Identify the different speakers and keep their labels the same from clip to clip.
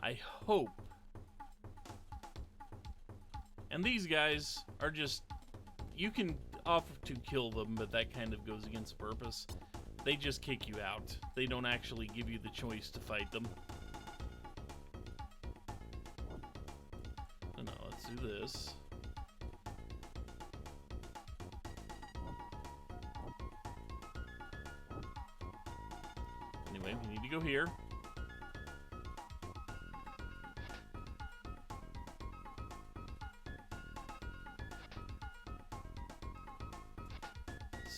Speaker 1: I hope. And these guys are just, you can offer to kill them, but that kind of goes against the purpose. They just kick you out. They don't actually give you the choice to fight them. So now let's do this. Anyway, we need to go here.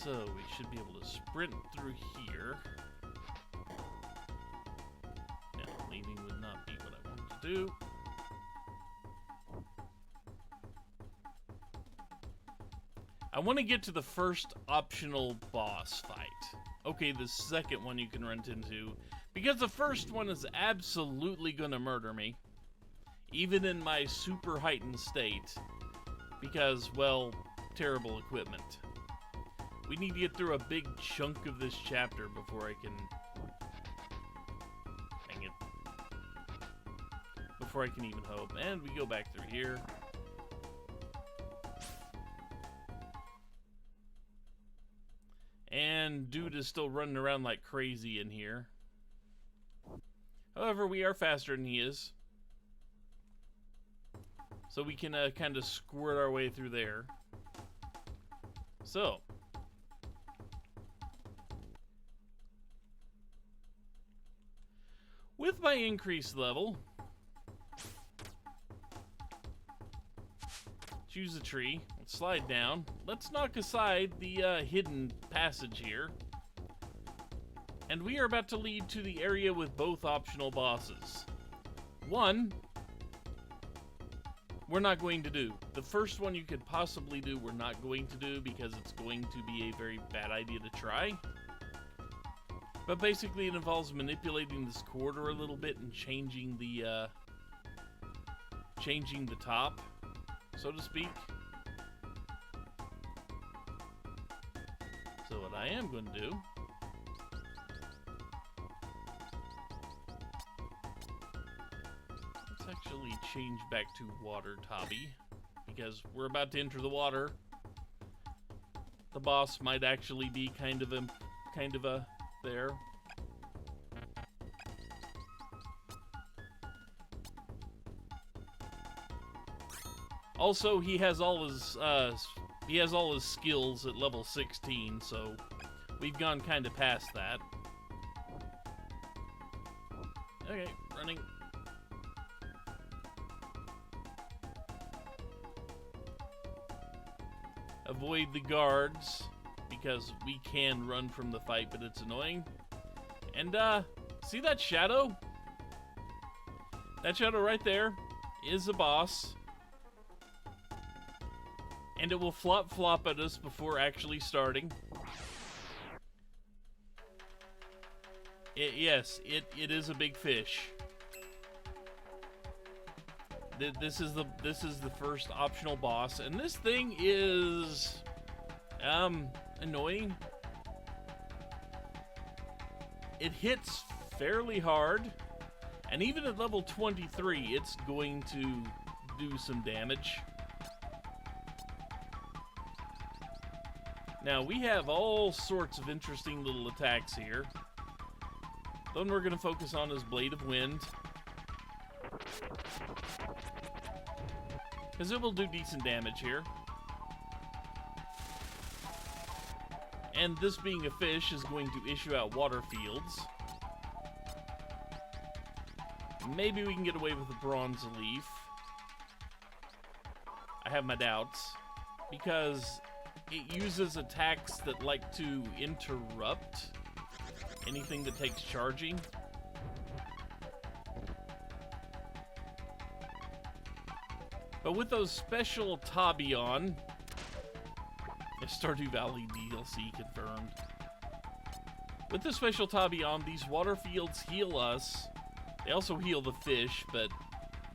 Speaker 1: So we should be able to sprint through here. Now, leaving would not be what I wanted to do. I want to get to the first optional boss fight. Okay, the second one you can run into, because the first one is absolutely gonna murder me, even in my super heightened state, because, well, terrible equipment. We need to get through a big chunk of this chapter before I can... Dang it. Before I can even hope. And we go back through here. And dude is still running around like crazy in here. However, we are faster than he is. So we can kind of squirt our way through there. So. With my increased level, choose a tree, let's slide down. Let's knock aside the hidden passage here. And we are about to lead to the area with both optional bosses. One, we're not going to do. The first one you could possibly do, we're not going to do because it's going to be a very bad idea to try. But basically it involves manipulating this corridor a little bit and changing the top, so to speak. So what I am going to do, let's actually change back to water Tabby, because we're about to enter the water. The boss might actually be kind of a there. Also, he has all his skills at level 16, so we've gone kind of past that. Okay, running. Avoid the guards, because we can run from the fight, but it's annoying. And, see that shadow? That shadow right there is a boss. And it will flop at us before actually starting. Yes, it is a big fish. This is the first optional boss, and this thing is annoying. It hits fairly hard, and even at level 23, it's going to do some damage. Now, we have all sorts of interesting little attacks here. The one we're going to focus on is Blade of Wind, because it will do decent damage here. And this being a fish is going to issue out water fields. Maybe we can get away with the Bronze Leaf. I have my doubts, because it uses attacks that like to interrupt anything that takes charging. But with those special Tabi on, Stardew Valley DLC confirmed. With the special Tabi on, these water fields heal us. They also heal the fish, but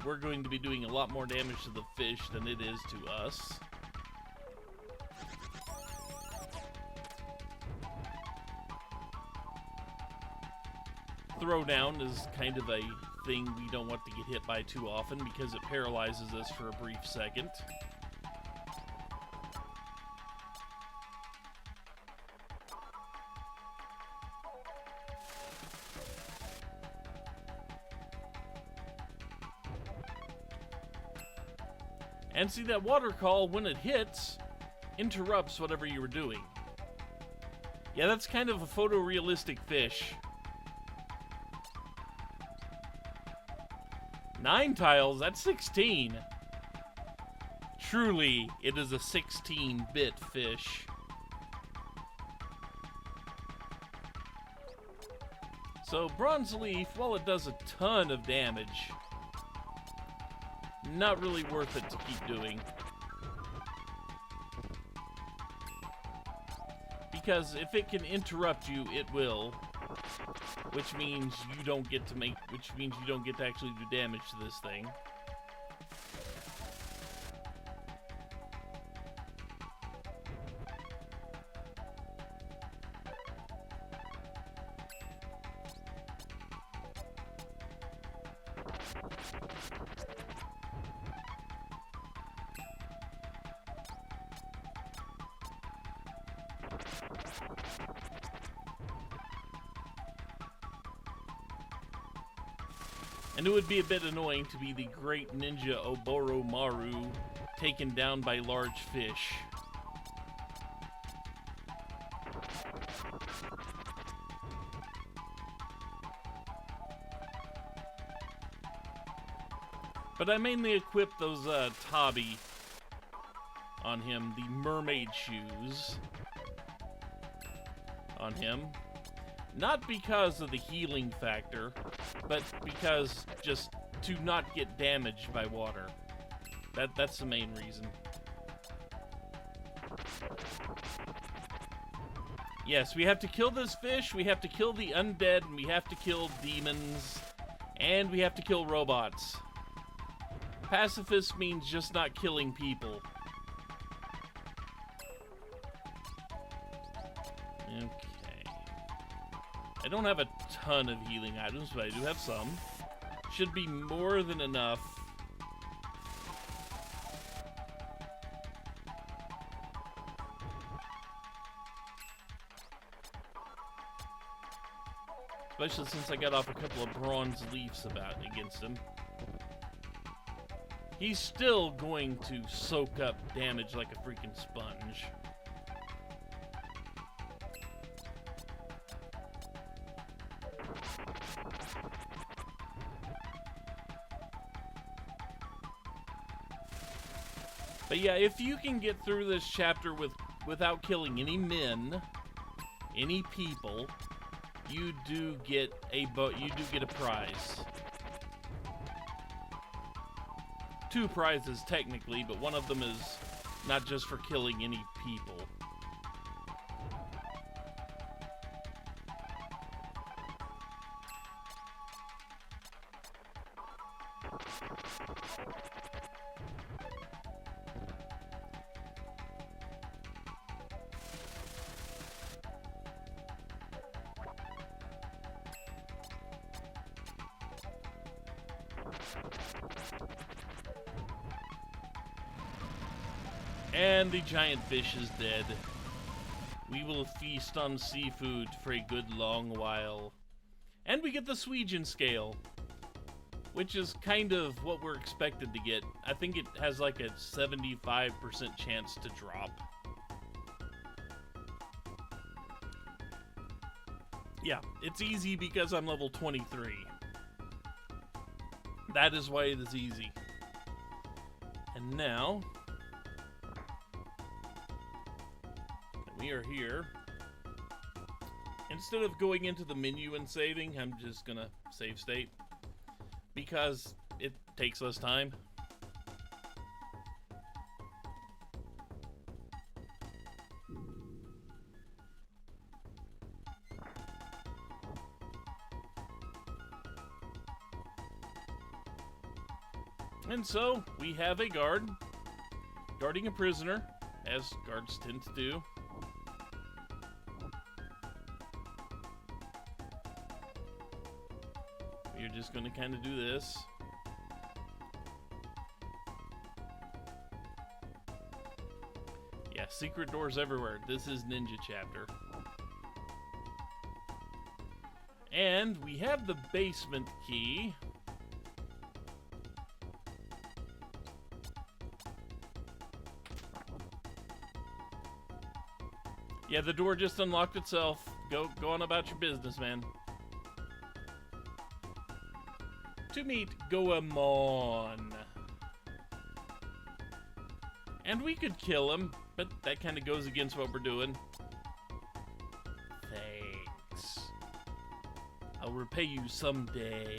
Speaker 1: we're going to be doing a lot more damage to the fish than it is to us. throwdown is kind of a thing we don't want to get hit by too often because it paralyzes us for a brief second. And see, that water call, when it hits, interrupts whatever you were doing. Yeah, that's kind of a photorealistic fish. 9 tiles, that's 16. Truly, it is a 16-bit fish. So, Bronze Leaf, while it does a ton of damage, not really worth it to keep doing. Because if it can interrupt you, it will. Which means you don't get to actually do damage to this thing. And it would be a bit annoying to be the great ninja Oboromaru taken down by large fish. But I mainly equip those Tabi on him, the mermaid shoes on him. Not because of the healing factor, but because just to not get damaged by water. That's the main reason. Yes, we have to kill this fish, we have to kill the undead, and we have to kill demons, and we have to kill robots. Pacifist means just not killing people. Okay. I don't have a ton of healing items, but I do have some. Should be more than enough. Especially since I got off a couple of bronze leaves against him. He's still going to soak up damage like a freaking sponge. But yeah, if you can get through this chapter without killing any men, any people, you do get a prize. 2 prizes technically, but one of them is not just for killing any people. And the giant fish is dead. We will feast on seafood for a good long while. And we get the Sweejan scale, which is kind of what we're expected to get. I think it has like a 75% chance to drop. Yeah, it's easy because I'm level 23. That is why it is easy. And now we are here. Instead of going into the menu and saving, I'm just gonna save state because it takes less time. And so we have a guard guarding a prisoner, as guards tend to do. you're just going to kind of do this. Yeah, secret doors everywhere. This is Ninja Chapter. And we have the basement key. Yeah, the door just unlocked itself. Go on about your business, man. To meet Goemon. And we could kill him, but that kind of goes against what we're doing. Thanks. I'll repay you someday.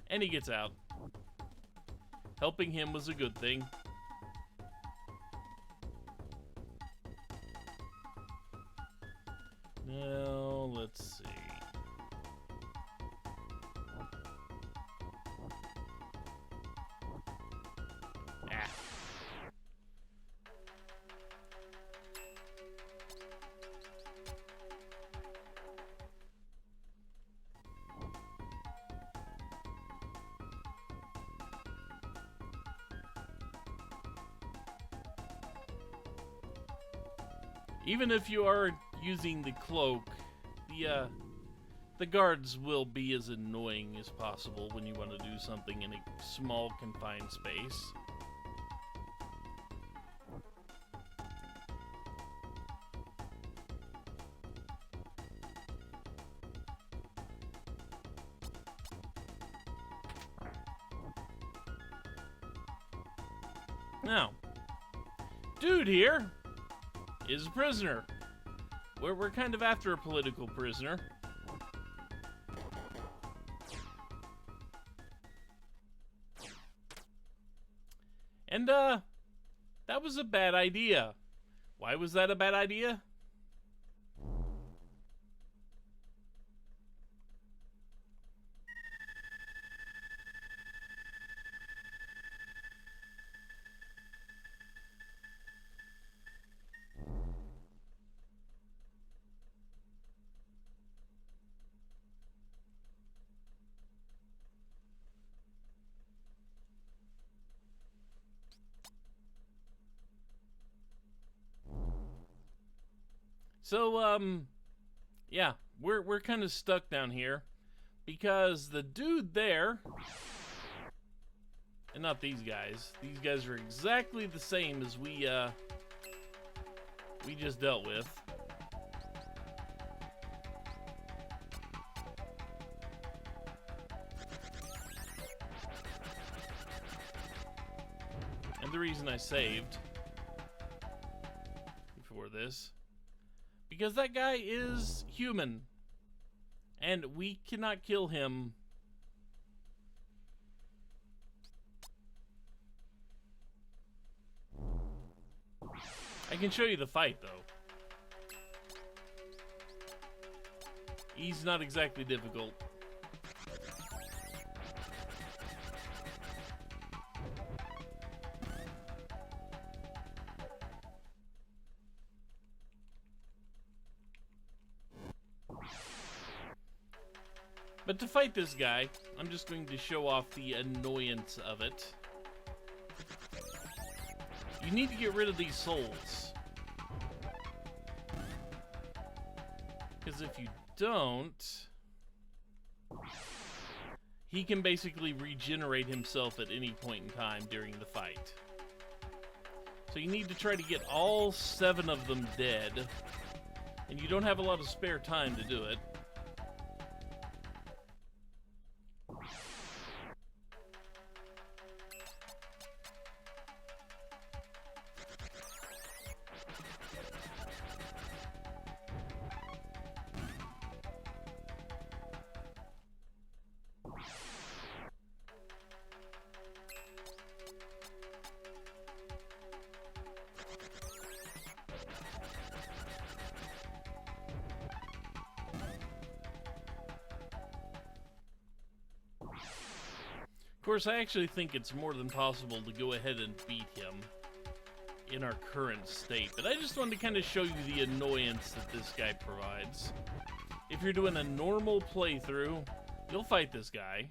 Speaker 1: And he gets out. Helping him was a good thing. Now, let's see. Ah. Even if you are using the cloak, the guards will be as annoying as possible when you want to do something in a small, confined space. Now, dude here is a prisoner. We're kind of after a political prisoner. And, that was a bad idea. Why was that a bad idea? So, yeah, we're kind of stuck down here because the dude there, and not these guys. These guys are exactly the same as we just dealt with. And the reason I saved before this, because that guy is human, and we cannot kill him. I can show you the fight, though. He's not exactly difficult. But to fight this guy, I'm just going to show off the annoyance of it. You need to get rid of these souls. Because if you don't, he can basically regenerate himself at any point in time during the fight. So you need to try to get all 7 of them dead. And you don't have a lot of spare time to do it. Of course, I actually think it's more than possible to go ahead and beat him. in our current state, but I just wanted to kind of show you the annoyance that this guy provides. If you're doing a normal playthrough, you'll fight this guy.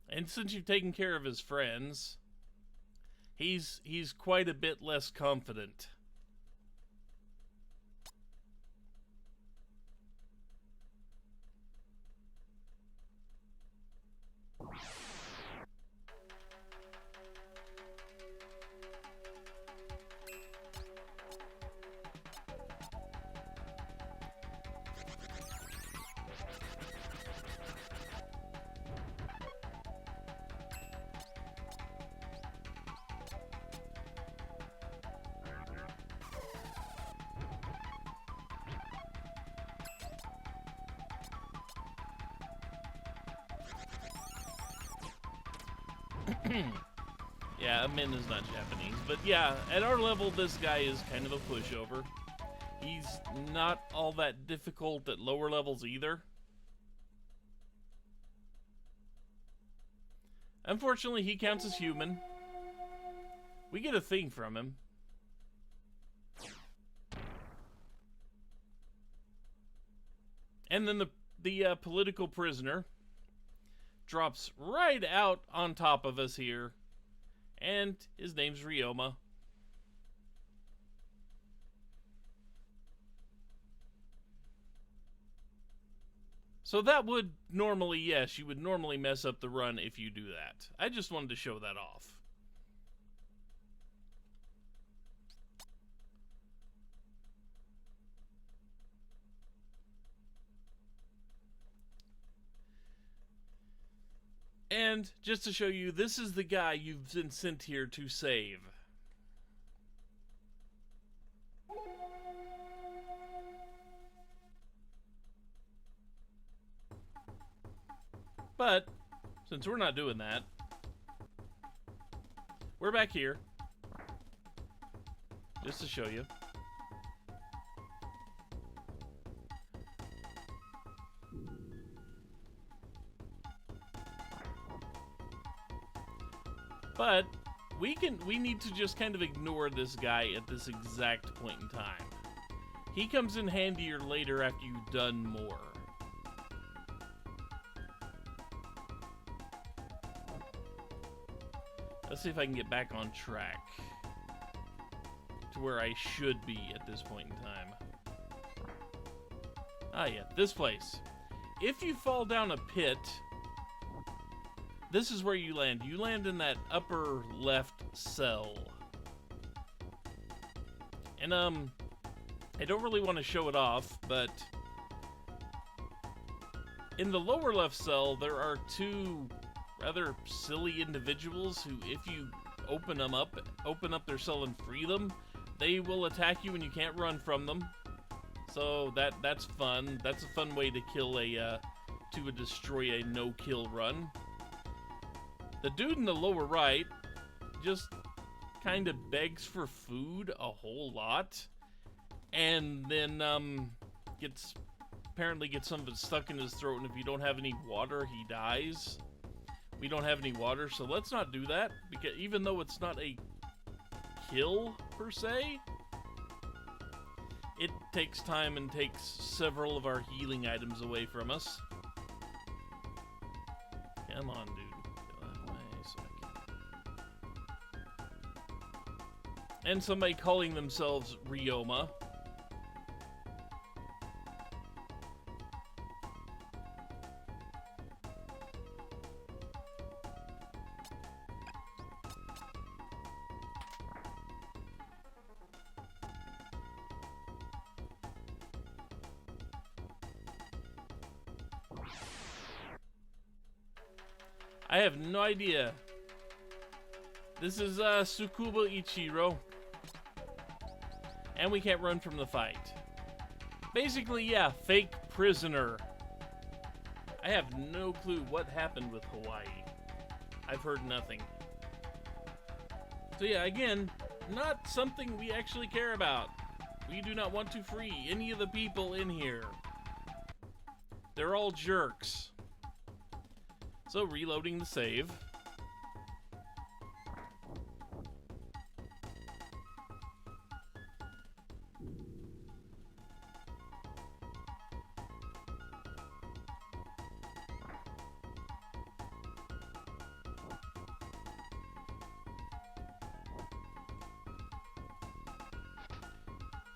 Speaker 1: And since you've taken care of his friends, he's quite a bit less confident. Yeah, Min is not Japanese, but yeah, at our level, this guy is kind of a pushover. He's not all that difficult at lower levels either. Unfortunately, he counts as human. We get a thing from him. And then the political prisoner drops right out on top of us here, and his name's Ryoma. So that would normally, yes, you would normally mess up the run if you do that. I just wanted to show that off. And just to show you, this is the guy you've been sent here to save. But, since we're not doing that, we're back here. Just to show you. But we need to just kind of ignore this guy at this exact point in time. He comes in handier later after you've done more. Let's see if I can get back on track to where I should be at this point in time. Ah yeah, this place. If you fall down a pit, this is where you land. You land in that upper left cell. And, I don't really want to show it off, but in the lower left cell, there are two rather silly individuals who, if you open up their cell and free them, they will attack you and you can't run from them. So that's fun. That's a fun way to kill to destroy a no-kill run. The dude in the lower right just kind of begs for food a whole lot, and then apparently gets some of it stuck in his throat, and if you don't have any water, he dies. We don't have any water, so let's not do that, because even though it's not a kill per se, it takes time and takes several of our healing items away from us. Come on, dude. And somebody calling themselves Ryoma. I have no idea. This is Tsukuba Ichiro. And we can't run from the fight. Basically, yeah, fake prisoner. I have no clue what happened with Hawaii. I've heard nothing. So yeah, again, not something we actually care about. We do not want to free any of the people in here. They're all jerks. So reloading the save.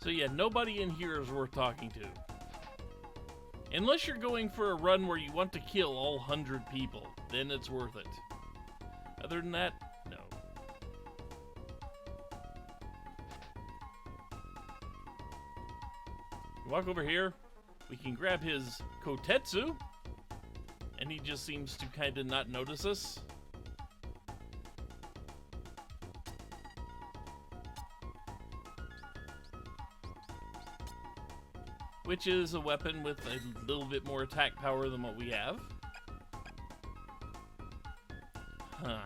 Speaker 1: So yeah, nobody in here is worth talking to. Unless you're going for a run where you want to kill all 100 people, then it's worth it. Other than that, no. Walk over here, we can grab his kotetsu, and he just seems to kind of not notice us. Which is a weapon with a little bit more attack power than what we have. Huh.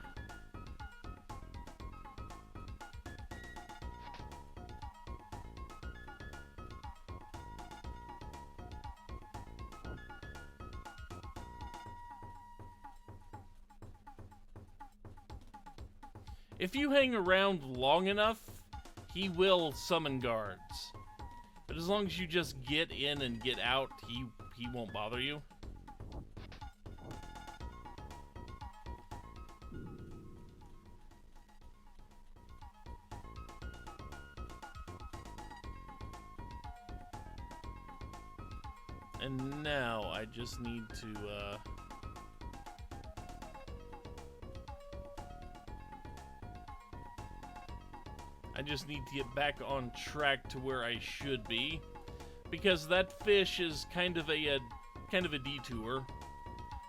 Speaker 1: If you hang around long enough, he will summon guards. But as long as you just get in and get out, he won't bother you. And now I just need to get back on track to where I should be, because that fish is kind of a detour.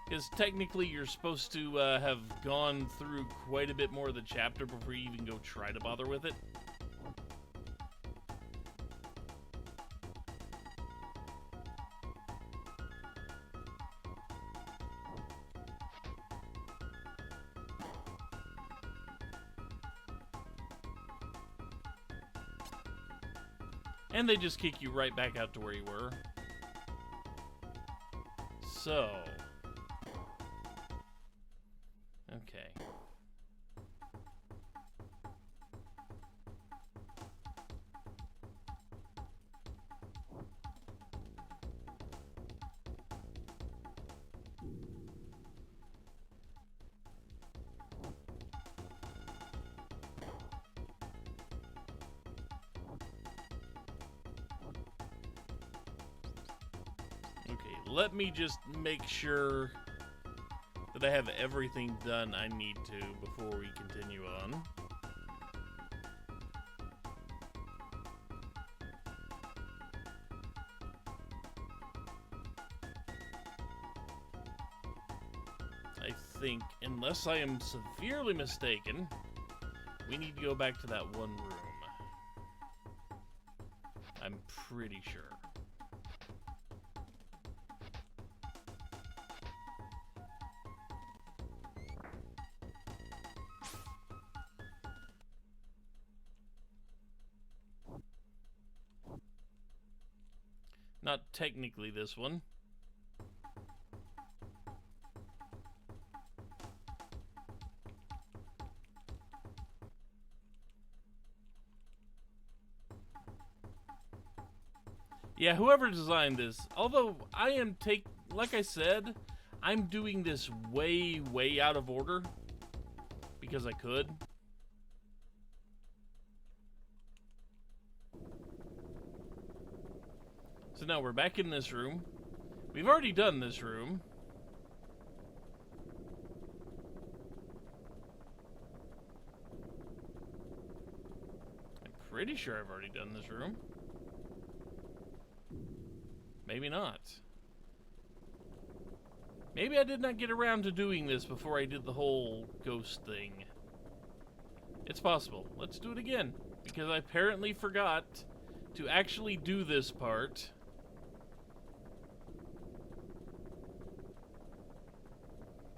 Speaker 1: Because technically you're supposed to have gone through quite a bit more of the chapter before you even go try to bother with it. And they just kick you right back out to where you were. So. Okay. Okay, let me just make sure that I have everything done I need to before we continue on. I think, unless I am severely mistaken, we need to go back to that one room. I'm pretty sure. Not technically this one. Yeah, whoever designed this, although I am like I said, I'm doing this way out of order because I could. So now we're back in this room. We've already done this room. I'm pretty sure I've already done this room. Maybe not. Maybe I did not get around to doing this before I did the whole ghost thing. It's possible. Let's do it again, because I apparently forgot to actually do this part.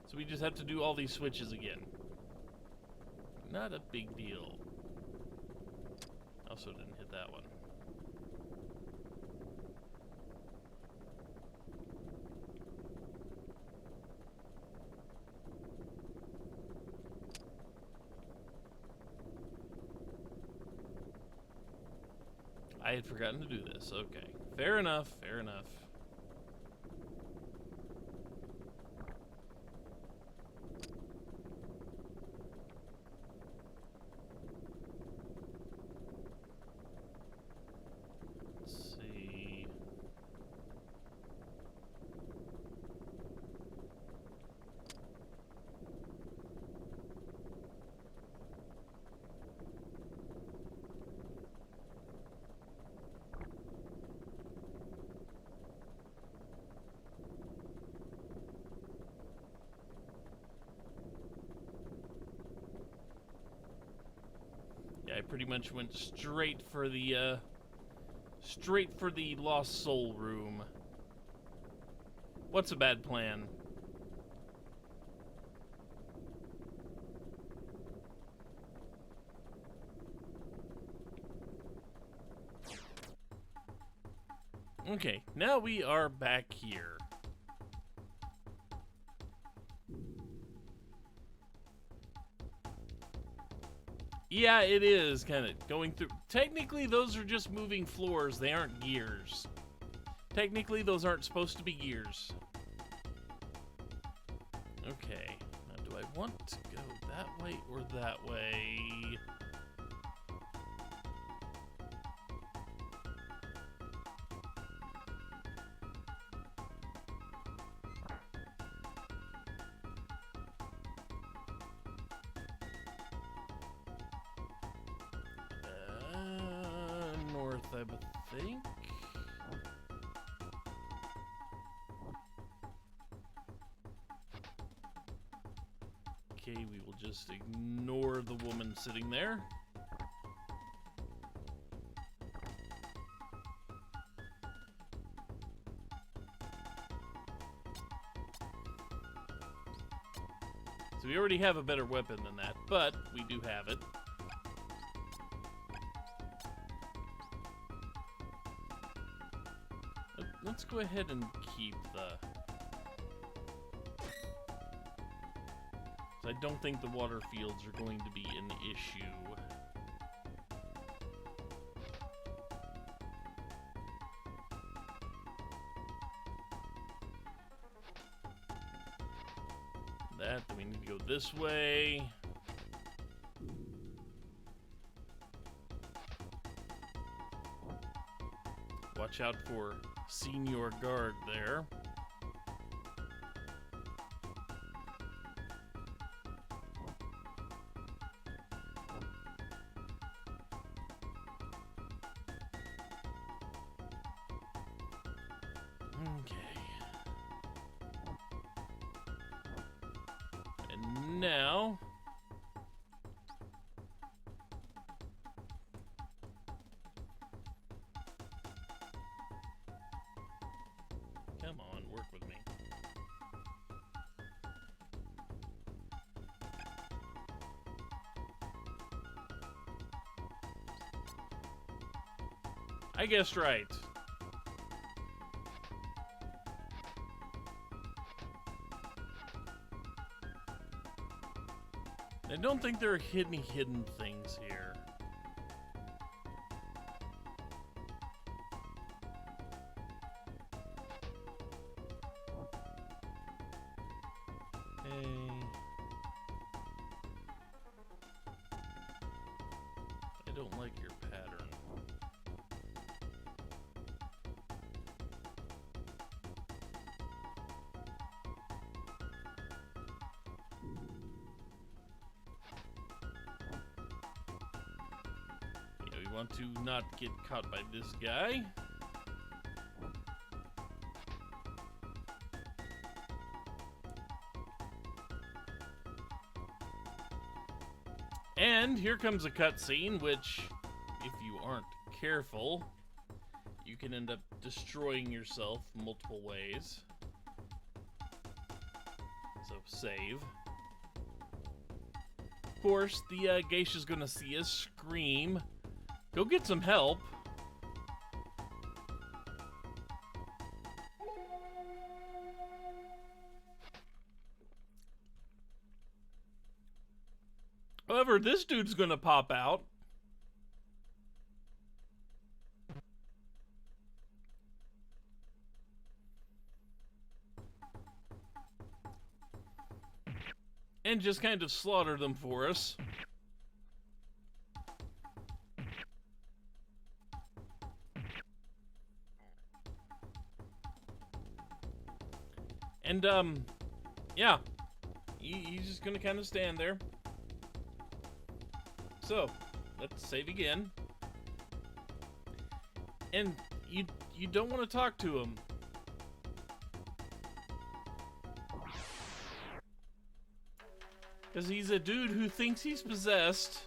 Speaker 1: So we just have to do all these switches again. Not a big deal. Also didn't hit that one. I had forgotten to do this. Okay. Fair enough, fair enough. Let's see. Yeah, I pretty much went straight for the lost soul room. What's a bad plan? Okay, now we are back here. Yeah, it is kind of going through. Technically, those are just moving floors. They aren't gears. Technically, those aren't supposed to be gears. Okay. Now, do I want to go that way or that way? North, I think. Okay, we will just ignore the woman sitting there. So we already have a better weapon than that, but we do have it. Let's go ahead and keep the... I don't think the water fields are going to be an issue. Then we need to go this way. Watch out for Senior Guard there. Okay. And now... Come on, work with me. I guessed right. I don't think there are hidden things here. I don't like your pattern. Yeah, we want to not get caught by this guy. And here comes a cutscene, which, if you aren't careful, you can end up destroying yourself multiple ways. So, save. Of course, the geisha's gonna see us, scream, go get some help. However, this dude's gonna pop out. And just kind of slaughter them for us. And, yeah. He's just gonna kind of stand there. So, let's save again. And you don't want to talk to him. Because he's a dude who thinks he's possessed.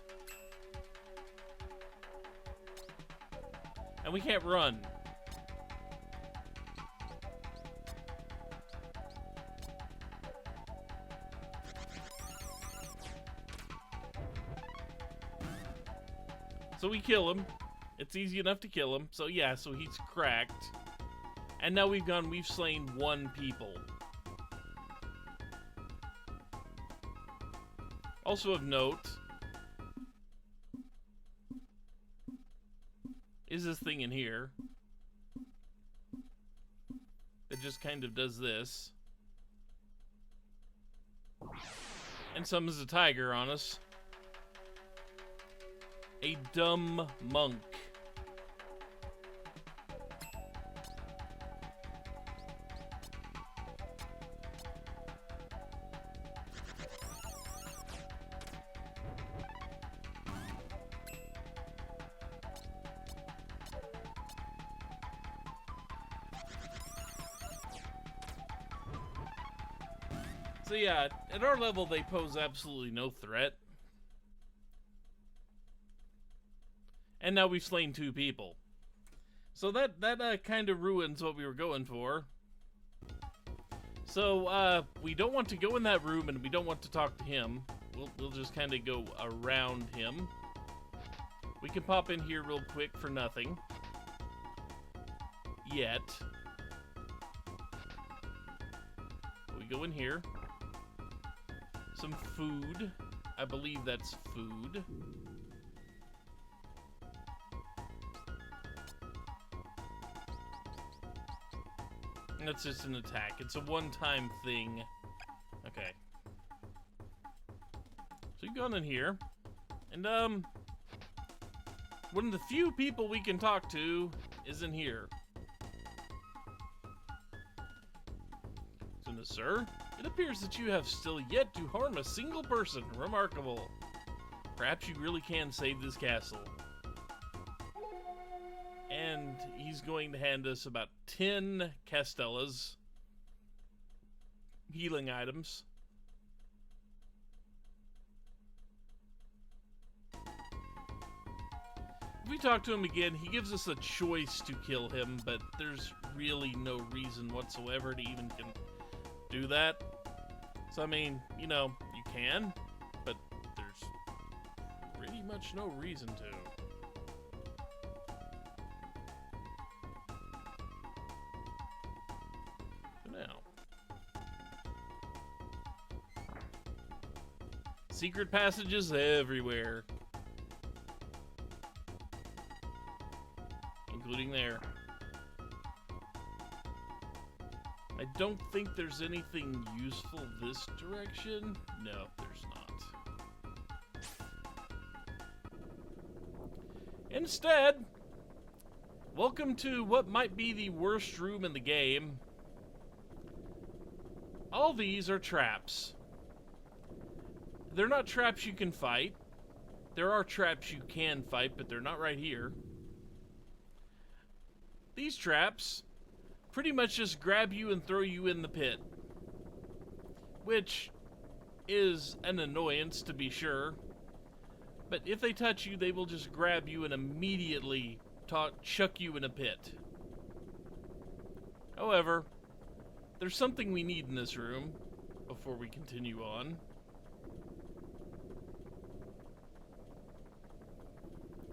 Speaker 1: And we can't run. So we kill him. It's easy enough to kill him. So yeah, so he's cracked. And now we've slain 1 people. Also of note is this thing in here that just kind of does this. And summons a tiger on us. A dumb monk. So yeah, at our level they pose absolutely no threat. And now we've slain 2 people. So that kind of ruins what we were going for. So, we don't want to go in that room and we don't want to talk to him. We'll just kind of go around him. We can pop in here real quick for nothing. Yet. We go in here. Some food. I believe that's food. That's just an attack. It's a one-time thing. Okay. So you go in here. And, one of the few people we can talk to is in here. So, sir, it appears that you have still yet to harm a single person. Remarkable. Perhaps you really can save this castle. And he's going to hand us about 10 Castellas. Healing items. If we talk to him again, he gives us a choice to kill him, but there's really no reason whatsoever to even do that. So, I mean, you know, you can, but there's pretty much no reason to. Secret passages everywhere. Including there. I don't think there's anything useful this direction. No, there's not. Instead, welcome to what might be the worst room in the game. All these are traps. They're not traps you can fight. There are traps you can fight, but they're not right here. These traps pretty much just grab you and throw you in the pit. Which is an annoyance, to be sure. But if they touch you, they will just grab you and immediately chuck you in a pit. However, there's something we need in this room before we continue on.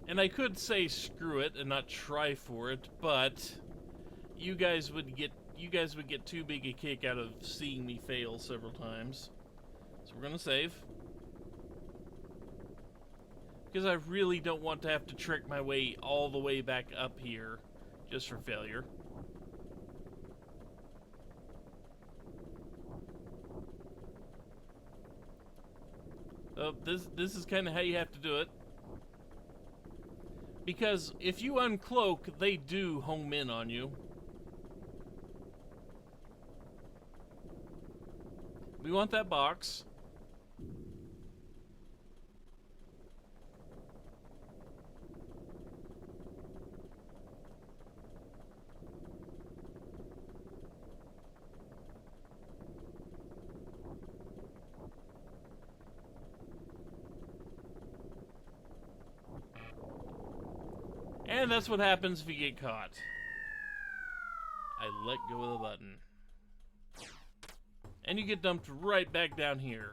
Speaker 1: And I could say screw it and not try for it, but you guys would get too big a kick out of seeing me fail several times. So we're gonna save. Because I really don't want to have to trick my way all the way back up here just for failure. So this is kind of how you have to do it. Because if you uncloak, they do home in on you. We want that box. And that's what happens if you get caught. I let go of the button. And you get dumped right back down here.